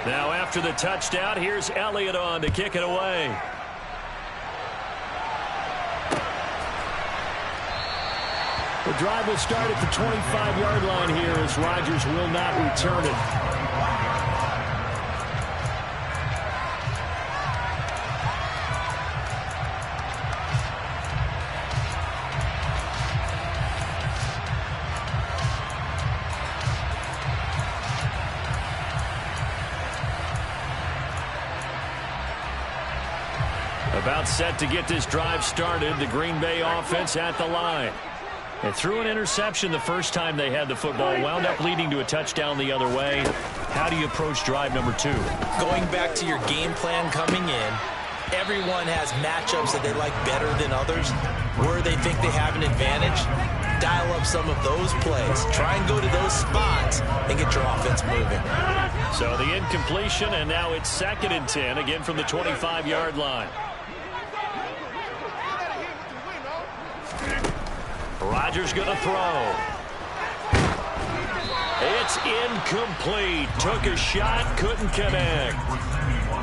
Now after the touchdown, here's Elliott on to kick it away. The drive will start at the 25-yard line here as Rodgers will not return it. About set to get this drive started, the Green Bay offense at the line. They threw an interception the first time they had the football, wound up leading to a touchdown the other way. How do you approach drive number 2? Going back to your game plan coming in, everyone has matchups that they like better than others, where they think they have an advantage. Dial up some of those plays. Try and go to those spots and get your offense moving. So the incompletion, and now it's 2nd and 10, again from the 25-yard line. Rodgers going to throw. It's incomplete. Took a shot, couldn't connect.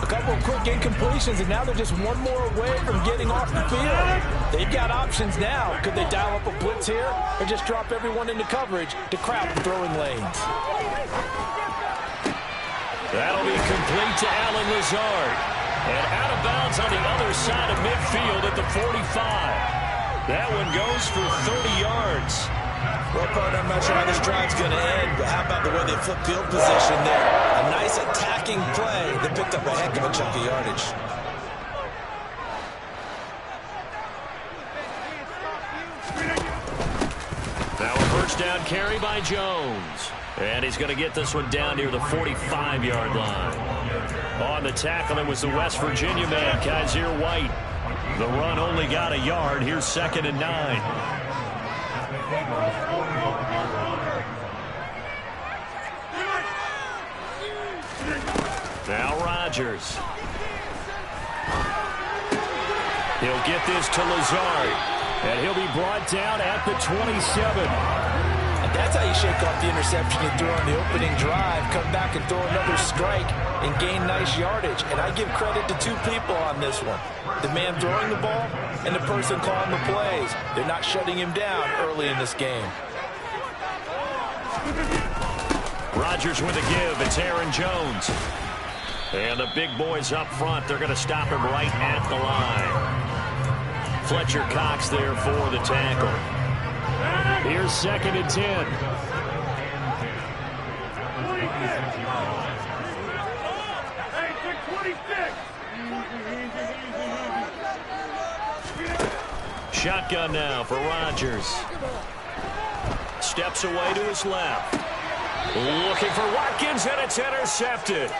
A couple of quick incompletions, and now they're just one more away from getting off the field. They've got options now. Could they dial up a blitz here or just drop everyone into coverage to crowd the throwing lanes? That'll be complete to Allen Lazard. And out of bounds on the other side of midfield at the 45. That one goes for 30 yards. Well, partner, I'm not sure how this drive's going to end, but how about the way they flip field position there? A nice attacking play that picked up a heck of a chunk of yardage. Now a first down carry by Jones. And he's going to get this one down near the 45-yard line. On the tackle, it was the West Virginia man, Kaiser White. The run only got a yard. Here's 2nd and 9. Now Rodgers. He'll get this to Lazard. And he'll be brought down at the 27. That's how you shake off the interception you threw on the opening drive, come back and throw another strike and gain nice yardage. And I give credit to 2 people on this one. The man throwing the ball and the person calling the plays. They're not shutting him down early in this game. Rodgers with a give. It's Aaron Jones. And the big boys up front, they're going to stop him right at the line. Fletcher Cox there for the tackle. Here's 2nd and 10. Shotgun now for Rodgers. Steps away to his left. Looking for Watkins, and it's intercepted.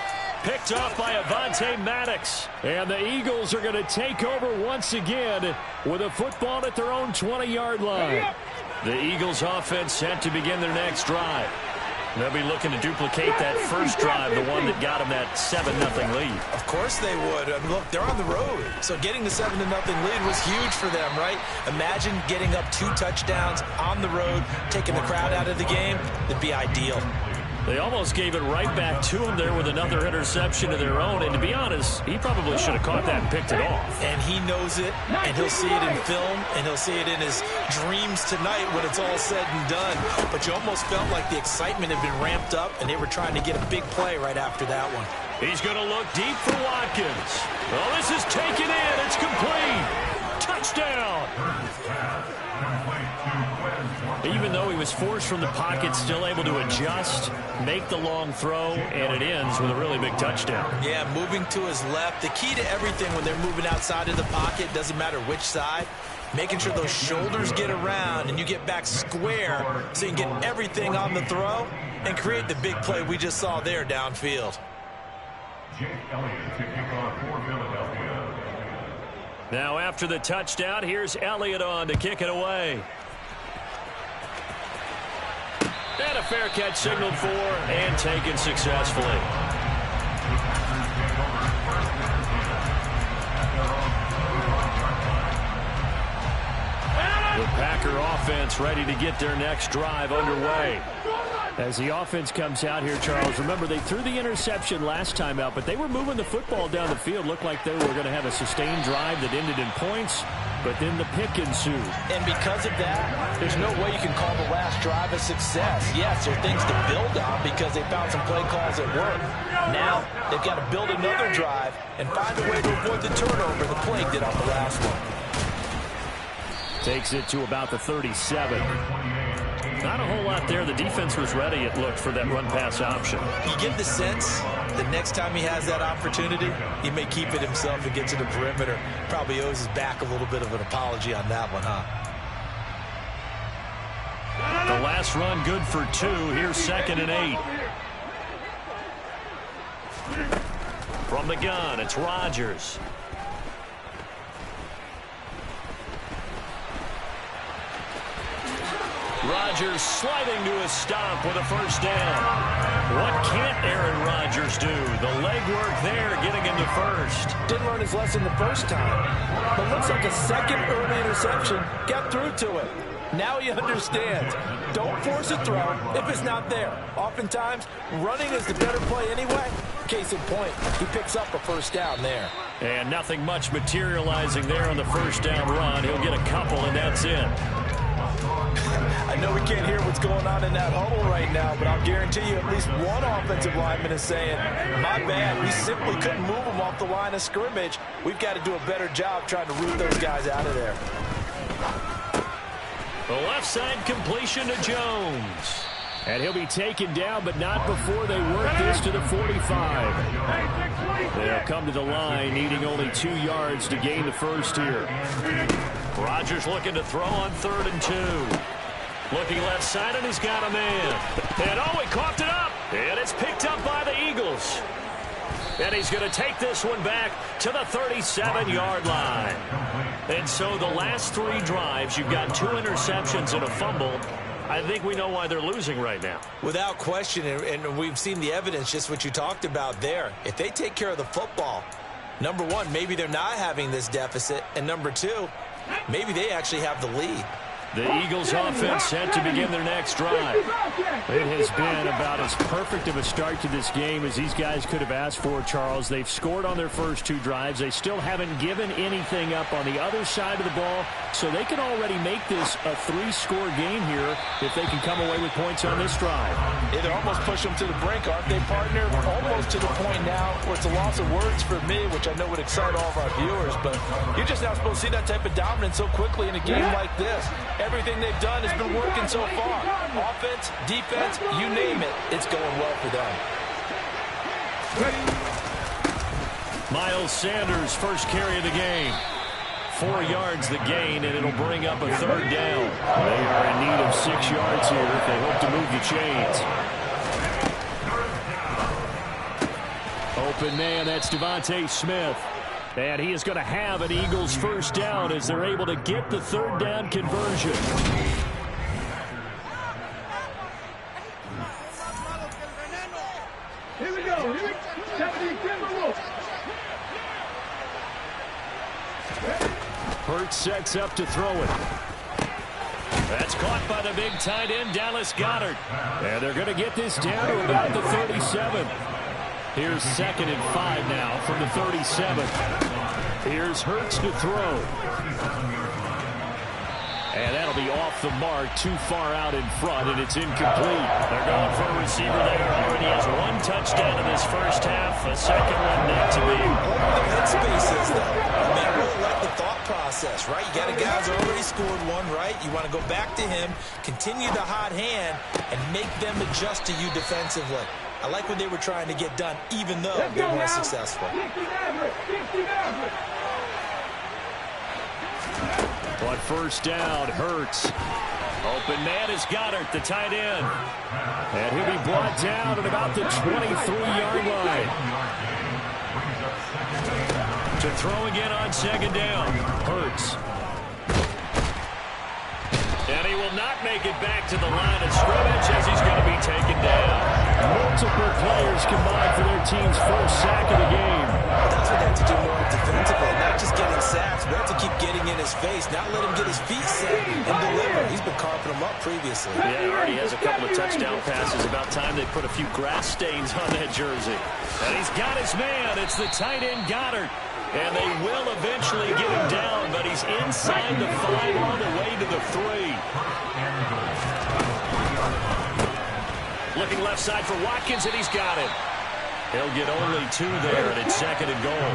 Picked off by Avonte Maddox. And the Eagles are going to take over once again with a football at their own 20-yard line. The Eagles offense set to begin their next drive. They'll be looking to duplicate that first drive, the one that got them that 7-0 lead. Of course they would. I mean, look, they're on the road. So getting the 7-0 lead was huge for them, right? Imagine getting up 2 touchdowns on the road, taking the crowd out of the game. It'd be ideal. They almost gave it right back to him there with another interception of their own. And to be honest, he probably should have caught that and picked it off. And he knows it, and he'll see it in film, and he'll see it in his dreams tonight when it's all said and done. But you almost felt like the excitement had been ramped up, and they were trying to get a big play right after that one. He's going to look deep for Watkins. Oh, this is taken in. It's complete. Touchdown. Even though he was forced from the pocket, still able to adjust, make the long throw, and it ends with a really big touchdown. Yeah, moving to his left. The key to everything when they're moving outside of the pocket, doesn't matter which side, making sure those shoulders get around and you get back square so you can get everything on the throw and create the big play we just saw there downfield. Now after the touchdown, here's Elliott on to kick it away. And a fair catch signaled for and taken successfully. The Packer offense ready to get their next drive underway. As the offense comes out here, Charles, remember they threw the interception last time out, but they were moving the football down the field. Looked like they were going to have a sustained drive that ended in points, but then the pick ensued. And because of that, there's no way you can call the last drive a success. Yes, there are things to build on because they found some play calls that work. Now, they've got to build another drive and find a way to avoid the turnover the play did on the last one. Takes it to about the 37. Not a whole lot there. The defense was ready, it looked, for that run-pass option. You get the sense the next time he has that opportunity, he may keep it himself and get to the perimeter. Probably owes his back a little bit of an apology on that one, huh? The last run good for 2. Here's 2nd and 8. From the gun, it's Rodgers. Rodgers sliding to a stop with a first down. What can't Aaron Rodgers do? The legwork there getting him to first. Didn't learn his lesson the first time, but looks like a second early interception got through to him. Now he understands. Don't force a throw if it's not there. Oftentimes, running is the better play anyway. Case in point, he picks up a first down there. And nothing much materializing there on the first down run. He'll get a couple, and that's it. I know we can't hear what's going on in that huddle right now, but I'll guarantee you at least one offensive lineman is saying, my bad, we simply couldn't move them off the line of scrimmage. We've got to do a better job trying to root those guys out of there. The left side completion to Jones. And he'll be taken down, but not before they work this to the 45. They'll come to the line, needing only 2 yards to gain the first here. Rodgers looking to throw on 3rd and 2. Looking left side, and he's got a man. And oh, he coughed it up. And it's picked up by the Eagles. And he's going to take this one back to the 37-yard line. And so the last 3 drives, you've got 2 interceptions and a fumble. I think we know why they're losing right now. Without question, and we've seen the evidence, just what you talked about there. If they take care of the football, number one, maybe they're not having this deficit. And number 2, maybe they actually have the lead. The Eagles offense set to begin their next drive. It has been about as perfect of a start to this game as these guys could have asked for, Charles. They've scored on their first 2 drives. They still haven't given anything up on the other side of the ball, so they can already make this a 3-score game here if they can come away with points on this drive. Yeah, they're almost pushing them to the brink, aren't they, partner? Almost to the point now where it's a loss of words for me, which I know would excite all of our viewers, but you're just not supposed to see that type of dominance so quickly in a game like this. Everything they've done has been working so far. Offense, defense, you name it, it's going well for them. Miles Sanders, first carry of the game. 4 yards the gain, and it'll bring up a 3rd down. They are in need of 6 yards here if they hope to move the chains. Open man, that's Devontae Smith. And he is going to have an Eagles first down as they're able to get the 3rd down conversion. Here we go. Hurts sets up to throw it. That's caught by the big tight end, Dallas Goedert. And they're going to get this down to about the 37. Here's 2nd and 5 now from the 37. Here's Hurts to throw. And that'll be off the mark, too far out in front, and it's incomplete. They're going for a receiver there. Already has 1 touchdown in this first half. A second one not to be. The headspace is, though. I mean, I really like the thought process, right? You got a guy who's already scored 1, right? You want to go back to him, continue the hot hand, and make them adjust to you defensively. I like what they were trying to get done, even though they weren't successful. But first down, Hurts. Open man is Goedert, the tight end. And he'll be brought down at about the 23-yard line. To throw again on 2nd down, Hurts. And he will not make it back to the line of scrimmage as he's going to be taken down. Multiple players combined for their team's first sack of the game. That's what they have to do more defensively, not just getting sacks, but have to keep getting in his face, not let him get his feet set and deliver. He's been carved picking them up previously. Yeah, already has a couple of touchdown passes. About time they put a few grass stains on that jersey. And he's got his man. It's the tight end Goddard. And they will eventually get him down, but he's inside the 5 all the way to the 3. Looking left side for Watkins, and he's got it. He'll get only 2 there, and it's 2nd and goal.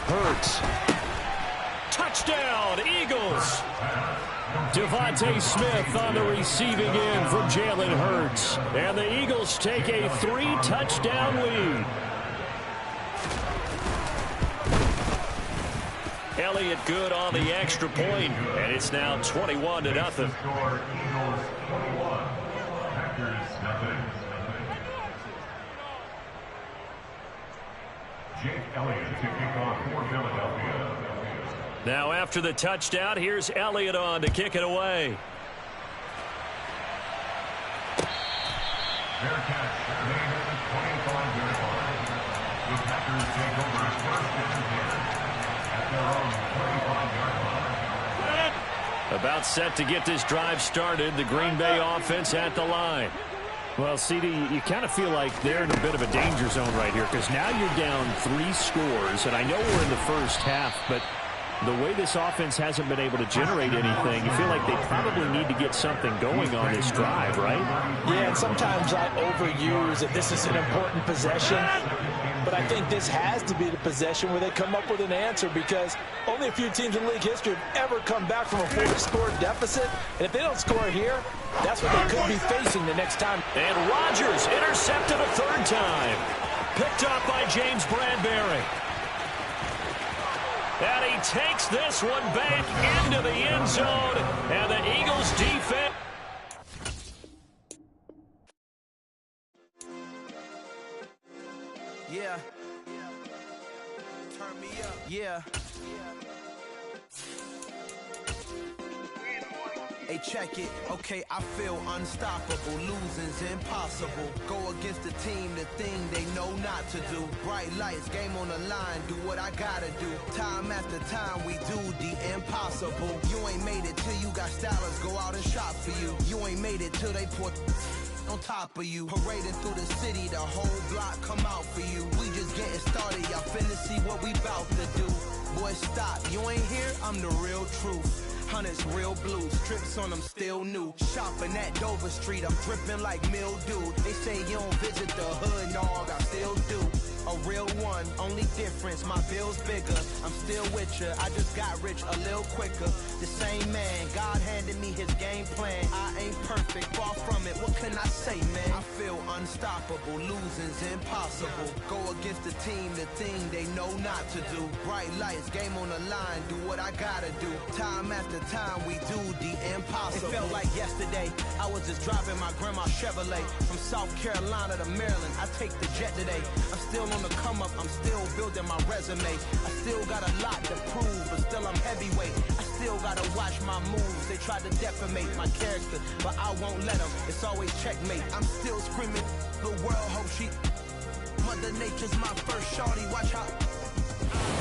Hurts. Touchdown, Eagles. Devontae Smith on the receiving end from Jalen Hurts. And the Eagles take a 3-touchdown lead. Elliott good on the extra point, and it's now 21-0. Jake Elliott to kick off for Philadelphia. Now after the touchdown, here's Elliott on to kick it away. Fair catch made at the 25-yard line. The Packers take over first and 10 at their own 25-yard line. About set to get this drive started. The Green Bay offense at the line. Well, CD, you kind of feel like they're in a bit of a danger zone right here because now you're down 3 scores, and I know we're in the first half, but the way this offense hasn't been able to generate anything, you feel like they probably need to get something going on this drive, right? Yeah, and sometimes I overuse that this is an important possession, but I think this has to be the possession where they come up with an answer because only a few teams in league history have ever come back from a 4-score deficit, and if they don't score here, that's what they could be facing the next time. And Rodgers intercepted a 3rd time. Picked up by James Bradbury. And he takes this one back into the end zone. And the Eagles defense. Yeah. Turn me up. Yeah. Hey, check it. Okay, I feel unstoppable. Losing's impossible. Go against the team, the thing they know not to do. Bright lights, game on the line. Do what I gotta do. Time after time, we do the impossible. You ain't made it till you got stylers go out and shop for you. You ain't made it till they put on top of you. Parading through the city, the whole block come out for you. We just getting started, y'all finna see what we bout to do. Boy, stop, you ain't here, I'm the real truth. Hunters, real blue, strips on them still new. Shopping at Dover Street, I'm dripping like mildew. They say you don't visit the hood, dog, I still do. A real one, only difference, my bill's bigger. I'm still with ya, I just got rich a little quicker. The same man, God handed me his game plan. I ain't perfect, far from it, what can I say, man? I feel unstoppable, losing's impossible. Go against the team, the thing they know not to do. Bright lights, game on the line, do what I gotta do. Time after time, we do the impossible. It felt like yesterday, I was just driving my grandma's Chevrolet. From South Carolina to Maryland, I take the jet today. I'm still on the come up, I'm still building my resume. I still got a lot to prove, but still I'm heavyweight. I still gotta watch my moves. They tried to defamate my character, but I won't let them. It's always checkmate. I'm still screaming, the world hope she. Mother Nature's my first shorty, watch how.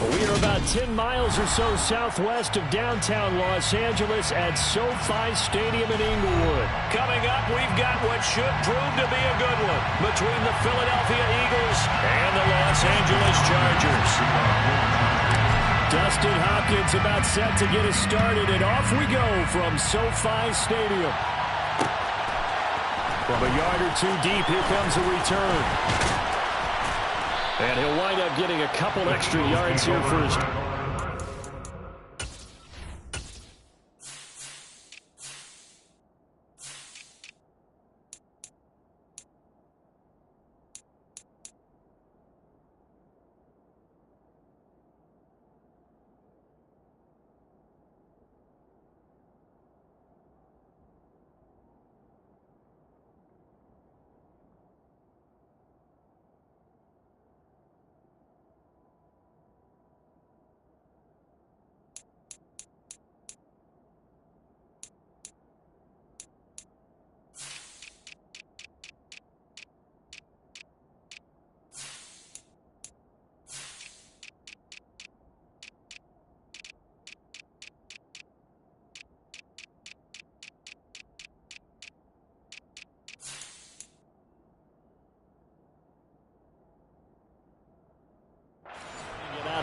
We are about 10 miles or so southwest of downtown Los Angeles at SoFi Stadium in Inglewood. Coming up, we've got what should prove to be a good one between the Philadelphia Eagles and the Los Angeles Chargers. Dustin Hopkins about set to get us started, and off we go from SoFi Stadium. From a yard or two deep, here comes a return. And he'll wind up getting a couple extra yards here for his...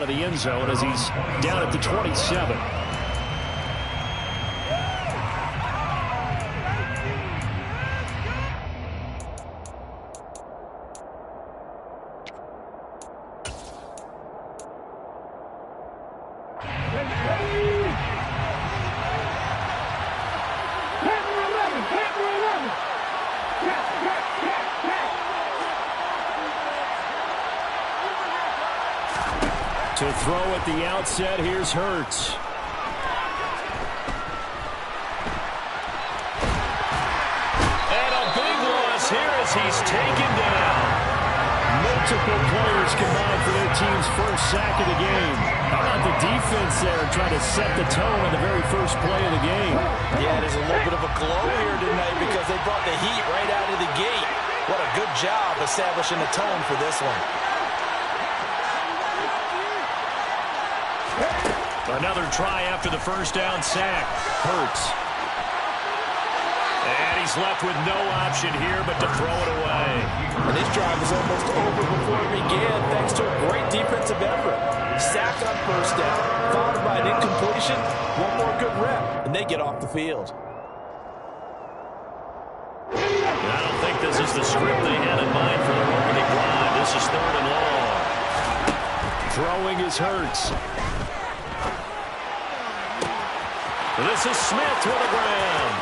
of the end zone as he's down at the 27. To throw at the outset, here's Hurts. And a big loss here as he's taken down. Multiple players combined for their team's first sack of the game. How about the defense there trying to set the tone on the very first play of the game? Yeah, there's a little bit of a glow here tonight because they brought the heat right out of the gate. What a good job establishing the tone for this one. Another try after the first down sack. Hurts. And he's left with no option here but to throw it away. And this drive is almost over before it began thanks to a great defensive effort. Sack on first down, followed by an incompletion, one more good rep, and they get off the field. And I don't think this is the script they had in mind for their opening drive. This is 3rd and long. Throwing is Hurts. This is Smith to the ground.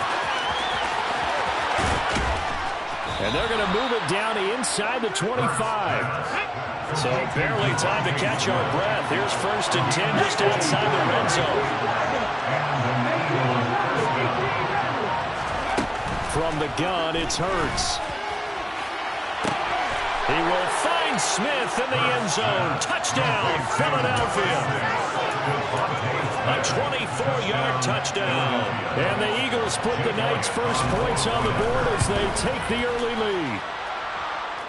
And they're going to move it down inside the 25. So barely time to catch our breath. Here's 1st and 10 just outside the red zone. From the gun, it's Hurts. He will find Smith in the end zone. Touchdown, Philadelphia. A 24-yard touchdown. And the Eagles put the Knights' first points on the board as they take the early lead.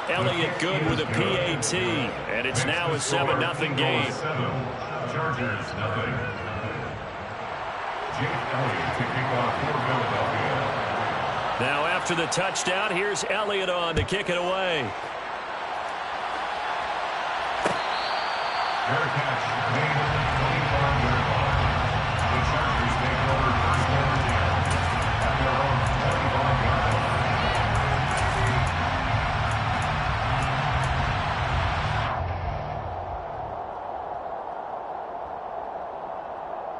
Elliott good with a PAT. And it's now a 7-0 game. Chargers, nothing. Jake Elliott to kick off for Philadelphia. Now after the touchdown, here's Elliott on to kick it away. Fair catch made at the 25-yard line. The Chargers take over 1st and 10 at their own 25-yard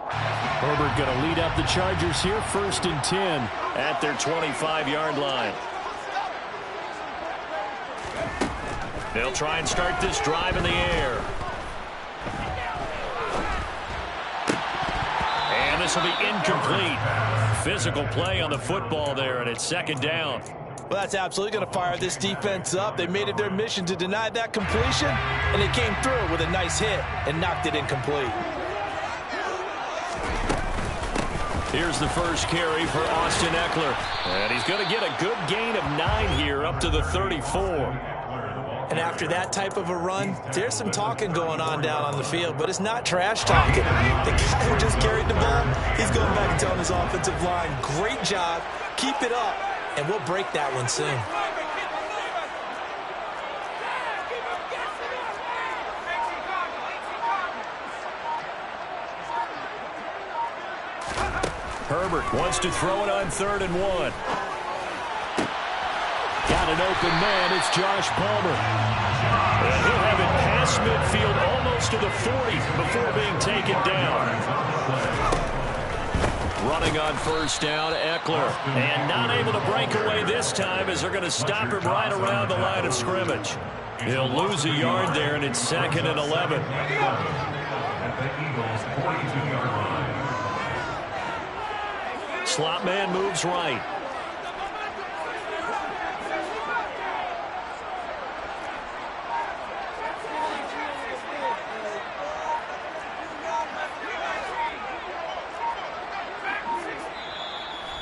line. Herbert going to lead up the Chargers here, 1st and 10 at their 25-yard line. They'll try and start this drive in the air. And this will be incomplete. Physical play on the football there, and it's 2nd down. Well, that's absolutely going to fire this defense up. They made it their mission to deny that completion, and they came through with a nice hit and knocked it incomplete. Here's the first carry for Austin Eckler. And he's going to get a good gain of 9 here up to the 34. And after that type of a run, there's some talking going on down on the field, but it's not trash talking. The guy who just carried the ball, he's going back and telling his offensive line, great job, keep it up, and we'll break that one soon. Herbert wants to throw it on 3rd and 1. Got an open man. It's Josh Palmer. And he'll have it past midfield almost to the 40 before being taken down. Running on 1st down, Eckler. And not able to break away this time as they're going to stop him right around the line of scrimmage. He'll lose a yard there, and it's 2nd and 11. At the Eagles' 42-yard line. Slot man moves right.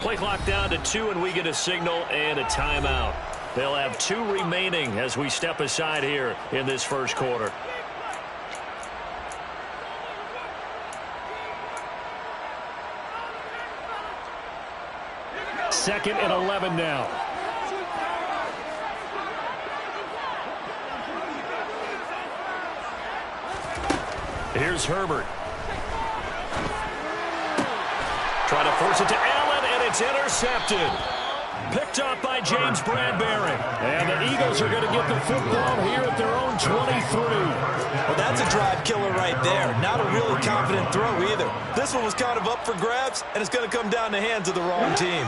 Play clock down to 2, and we get a signal and a timeout. They'll have 2 remaining as we step aside here in this first quarter. Second and 11 now. Here's Herbert. Trying to force it to Allen, and it's intercepted. Picked up by James Bradbury. And the Eagles are going to get the football here at their own 23. Well, that's a drive killer right there. Not a really confident throw either. This one was kind of up for grabs, and it's going to come down the hands of the wrong team.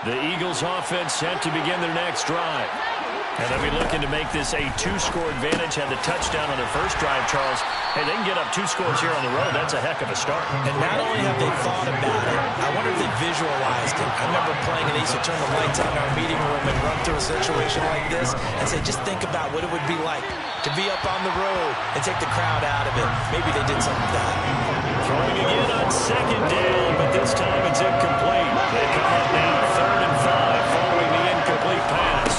The Eagles offense set to begin their next drive. And they'll be looking to make this a 2-score advantage. Had the touchdown on their first drive, Charles. Hey, they can get up 2 scores here on the road. That's a heck of a start. And not only have they thought about it, I wonder if they visualized it. I remember playing, and they used to turn the lights on in our meeting room and run through a situation like this and say, just think about what it would be like to be up on the road and take the crowd out of it. Maybe they did something like that. Throwing again on second down, but this time it's incomplete. They come up now 3rd and 5 following the incomplete pass.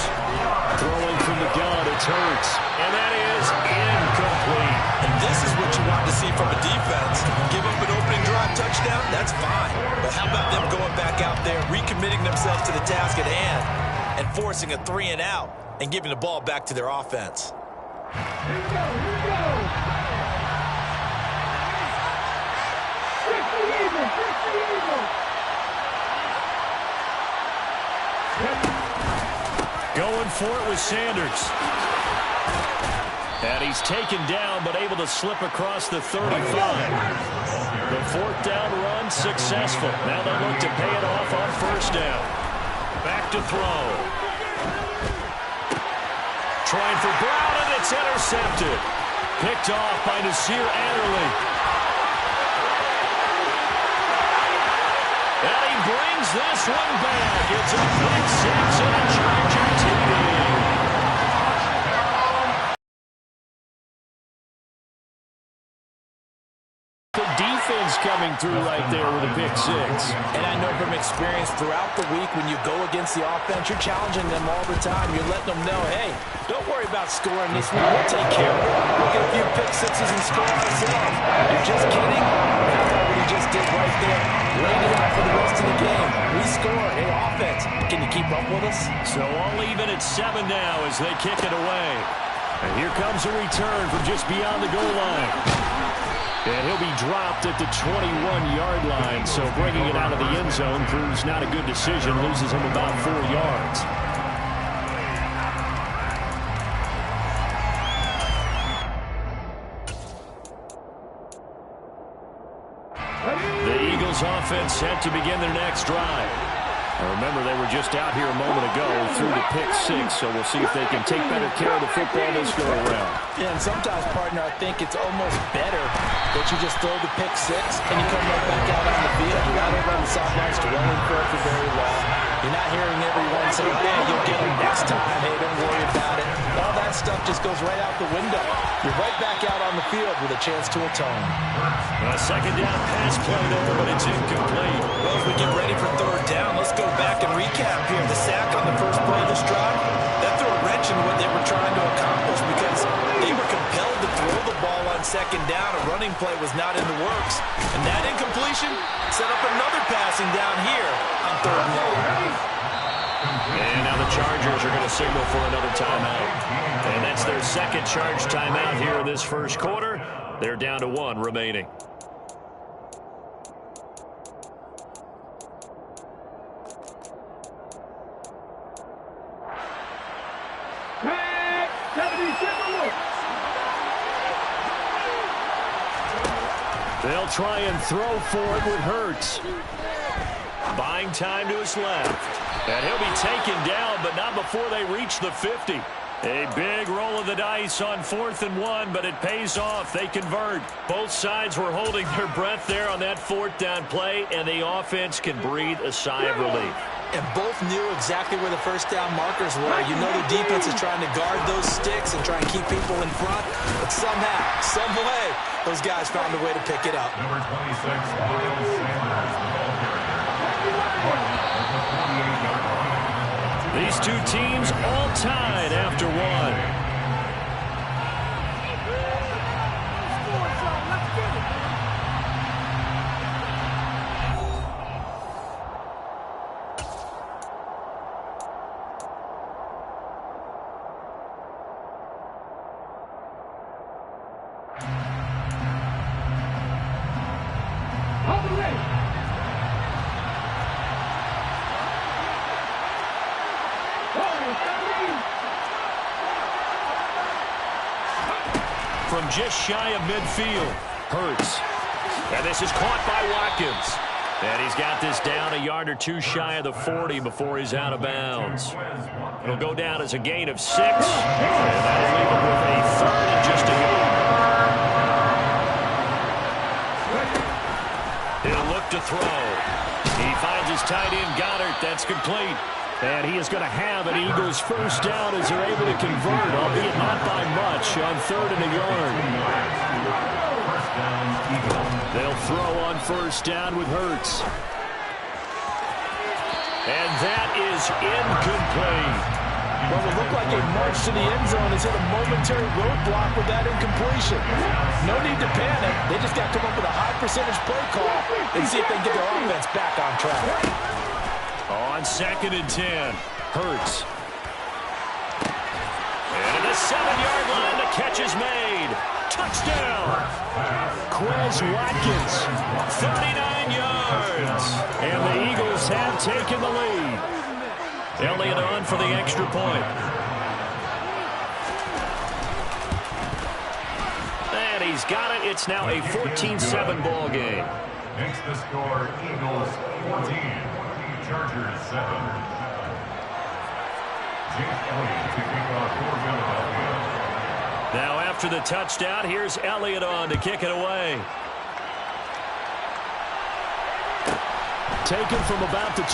Throwing from the gun, it's Hurts. And that is incomplete. And this is what you want to see from a defense. Give up an opening drive touchdown, that's fine. But how about them going back out there, recommitting themselves to the task at hand, and forcing a 3-and-out and giving the ball back to their offense? Here we go, here we go. Fix the Eagles, fix the Eagles. Going for it with Sanders. And he's taken down, but able to slip across the 35. The 4th down run successful. Now they'll look to pay it off on 1st down. Back to throw. Trying for Brown, and it's intercepted. Picked off by Nasir Adderley. And he brings this one back. It's a pick 6 and a Charger TD. The defense coming through right there with a pick 6. And I know from experience throughout the week when you go against the offense, you're challenging them all the time. You're letting them know, hey, don't worry about scoring this week. We'll take care of it. We'll get a few pick 6s and score ourselves. You're just kidding? How about what he just did right there? Laid it out for the rest of the game. We score. Hey, offense, can you keep up with us? So all even at 7 now as they kick it away. And here comes a return from just beyond the goal line. And he'll be dropped at the 21-yard line. So bringing it out of the end zone proves not a good decision. Loses him about 4 yards. The Eagles offense set to begin their next drive. Now remember, they were just out here a moment ago through the pick 6, so we'll see if they can take better care of the football this go around. Yeah, and sometimes, partner, I think it's almost better that you just throw the pick 6 and you come right back out on the field. You're not over on the sidelines dwelling for it for very long. You're not hearing everyone say, hey, you'll get them next time. Hey, don't worry about it. All that stuff just goes right out the window. You're right back out on the field with a chance to atone. A 2nd down pass play there, but it's incomplete. Well, as we get ready for 3rd down, let's go back and recap here. The sack on the first play of this drive, that threw a wrench in what they were trying to accomplish because they were compelled to throw the ball on 2nd down. A running play was not in the works. And that incompletion set up another passing down here on 3rd and long. And now the Chargers are going to signal for another timeout. And that's their 2nd charge timeout here in this first quarter. They're down to 1 remaining. They'll try and throw for it with Hurts. Buying time to his left. And he'll be taken down, but not before they reach the 50. A big roll of the dice on 4th and 1, but it pays off. They convert. Both sides were holding their breath there on that 4th down play, and the offense can breathe a sigh of relief. And both knew exactly where the 1st down markers were. You know the defense is trying to guard those sticks and try and keep people in front. But somehow, some way, those guys found a way to pick it up. Number 26, Miles Sanders. These two teams all tied after 1. from just shy of midfield. Hurts. And this is caught by Watkins. And he's got this down a yard or two shy of the 40 before he's out of bounds. It'll go down as a gain of 6. And that'll leave him with a third and just a yard. He'll look to throw. He finds his tight end, Goddard. That's complete. And he is going to have an Eagles first down as they're able to convert, albeit not by much, on 3rd and a yard. They'll throw on first down with Hurts. And that is incomplete. Well, it looked like a march to the end zone has hit a momentary roadblock with that incompletion. No need to panic. They just got to come up with a high percentage play call and see if they can get their offense back on track. On 2nd and 10, Hurts. And at the 7-yard line, the catch is made. Touchdown! Quez Watkins, 39 yards. And the Eagles have taken the lead. Elliott on for the extra point. And he's got it. It's now a 14-7 ball game. Makes the score Eagles 14, Chargers 7. Jake Elliott to kick off for Philadelphia. Now after the touchdown, here's Elliott on to kick it away. Taken from about the 12.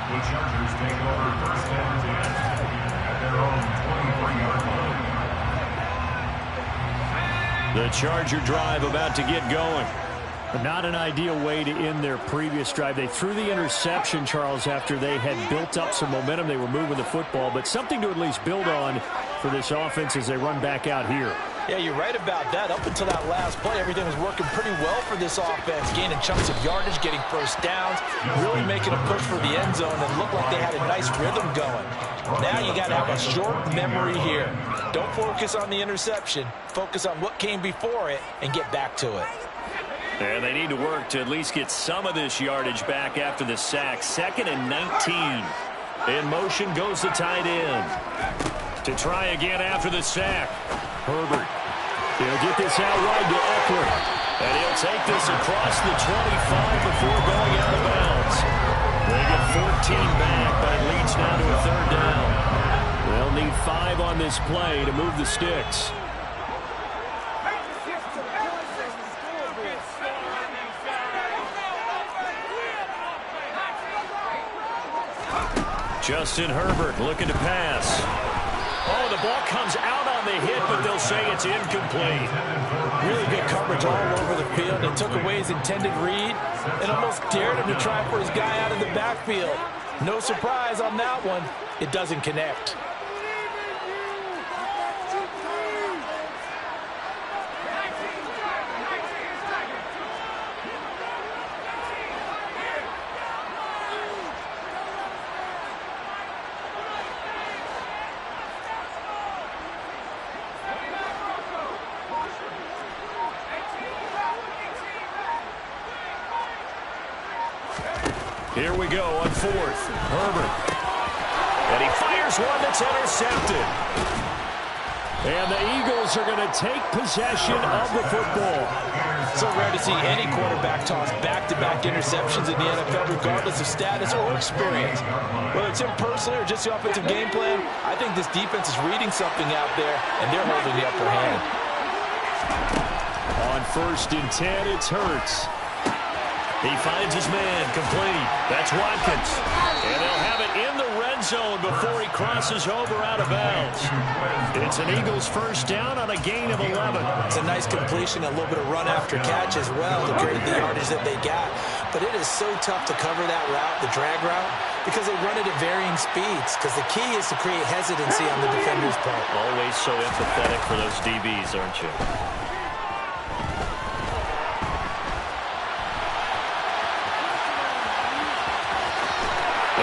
The Chargers take over 1st and 10 at their own 23-yard line. The Charger drive about to get going. Not an ideal way to end their previous drive. They threw the interception, Charles, after they had built up some momentum. They were moving the football, but something to at least build on for this offense as they run back out here. Yeah, you're right about that. Up until that last play, everything was working pretty well for this offense, gaining chunks of yardage, getting first downs, really making a push for the end zone, and looked like they had a nice rhythm going. Now you got to have a short memory here. Don't focus on the interception. Focus on what came before it and get back to it. And they need to work to at least get some of this yardage back after the sack. 2nd and 19. In motion goes the tight end. To try again after the sack. Herbert. He'll get this out wide to Eckler. And he'll take this across the 25 before going out of bounds. They get 14 back, but it leads now to a 3rd down. They'll need 5 on this play to move the sticks. Justin Herbert looking to pass. Oh, the ball comes out on the hit, but they'll say it's incomplete. Really good coverage all over the field. They took away his intended read and almost dared him to try for his guy out of the backfield. No surprise on that one. It doesn't connect. Here we go on 4th. Herbert. And he fires one that's intercepted. And the Eagles are going to take possession of the football. So rare to see any quarterback toss back-to-back interceptions in the NFL, regardless of status or experience. Whether it's him personally or just the offensive game plan, I think this defense is reading something out there, and they're holding the upper hand. On 1st and 10, it's Hurts. He finds his man, complete. That's Watkins. And they'll have it in the red zone before he crosses over out of bounds. It's an Eagles first down on a gain of 11. It's a nice completion, a little bit of run after catch as well to create the yardage that they got. But it is so tough to cover that route, the drag route, because they run it at varying speeds. Because the key is to create hesitancy on the defender's part. Always so empathetic for those DBs, aren't you?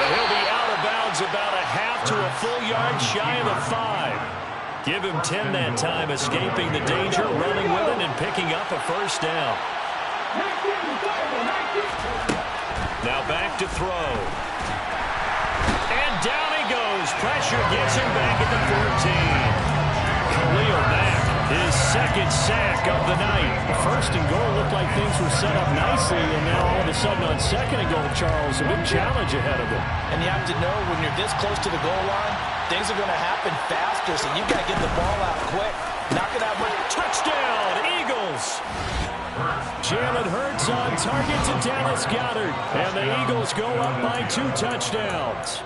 He'll be out of bounds about a half to a full yard shy of the 5. Give him 10 that time, escaping the danger, running with it, and picking up a first down. Now back to throw. And down he goes, pressure gets him back at the 14. Khalil Mack, his second sack of the night. First and goal looked like things were set up nicely, and now all of a sudden on second and goal, Charles, a big challenge ahead of him. And you have to know when you're this close to the goal line, things are going to happen faster, so you've got to get the ball out quick. Not going to have much. Touchdown, Eagles! Jalen Hurts on target to Dallas Goedert, and the Eagles go up by 2 touchdowns.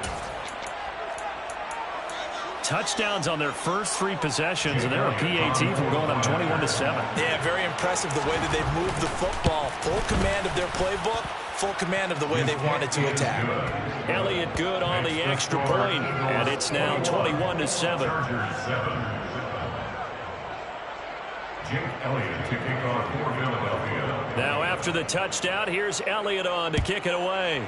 Touchdowns on their first 3 possessions, and they're a PAT from going up 21-7. Yeah, very impressive the way that they've moved the football. Full command of their playbook, full command of the way they wanted to attack. Elliott good on the extra point, and it's now 21-7. Jake Elliott to kick off for Philadelphia. Now after the touchdown, here's Elliott on to kick it away.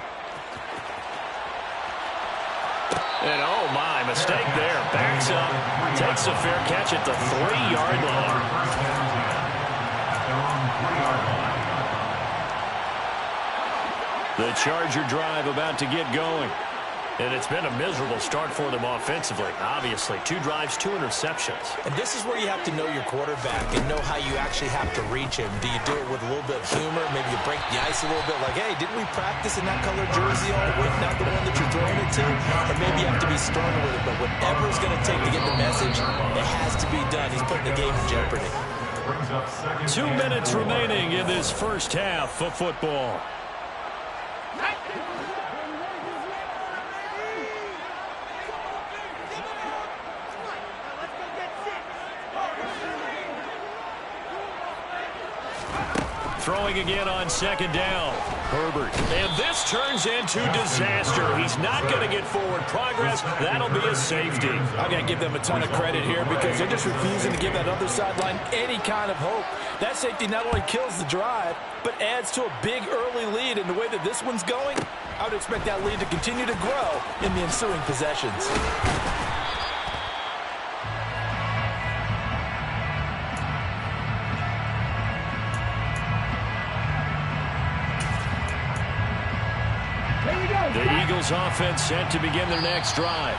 And oh my, mistake there. Backs up, takes a fair catch at the 3-yard line. The Charger drive about to get going. And it's been a miserable start for them offensively. Obviously, 2 drives, 2 interceptions. And this is where you have to know your quarterback and know how you actually have to reach him. Do you do it with a little bit of humor? Maybe you break the ice a little bit like, hey, didn't we practice in that color jersey all week, not the one that you're throwing it to? Or maybe you have to be stern with it, but whatever it's going to take to get the message, it has to be done. He's putting the game in jeopardy. 2 minutes remaining in this first half of football. Throwing again on second down. Herbert. And this turns into disaster. He's not going to get forward progress. That'll be a safety. I've got to give them a ton of credit here because they're just refusing to give that other sideline any kind of hope. That safety not only kills the drive, but adds to a big early lead. And the way that this one's going, I would expect that lead to continue to grow in the ensuing possessions. The Eagles offense set to begin their next drive.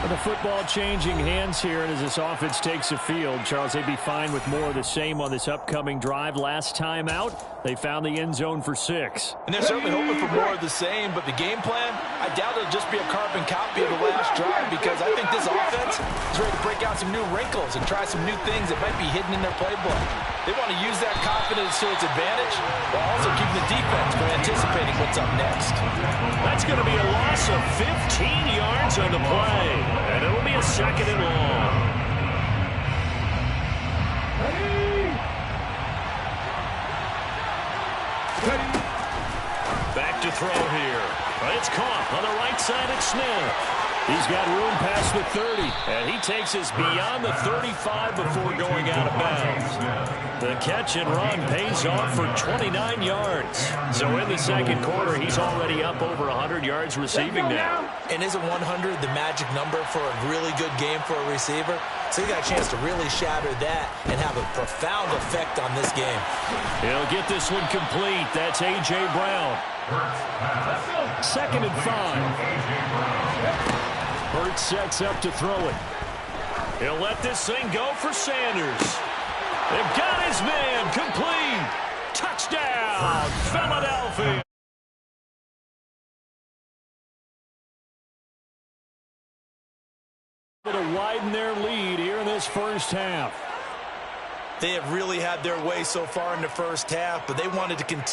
With the football changing hands here, and as this offense takes the field, Charles, they'd be fine with more of the same on this upcoming drive. Last time out, they found the end zone for 6. And they're certainly hoping for more of the same, but the game plan, I doubt it'll just be a carbon copy of the last drive because I think this offense is ready to break out some new wrinkles and try some new things that might be hidden in their playbook. They want to use that confidence to its advantage while also keeping the defense from anticipating what's up next. That's going to be a loss of 15 yards on the play, and it'll be a 2nd and long. Back to throw here. It's caught on the right side at Smith. He's got room past the 30, and he takes us beyond the 35 before going out of bounds. The catch and run pays off for 29 yards. So in the second quarter, he's already up over 100 yards receiving now. And isn't 100 the magic number for a really good game for a receiver? So he got a chance to really shatter that and have a profound effect on this game. He'll get this one complete. That's A.J. Brown. 2nd and 5. Hurts sets up to throw it. He'll let this thing go for Sanders. They've got his man complete. Touchdown, Philadelphia. To widen their lead here in this first half. They have really had their way so far in the first half, but they wanted to continue.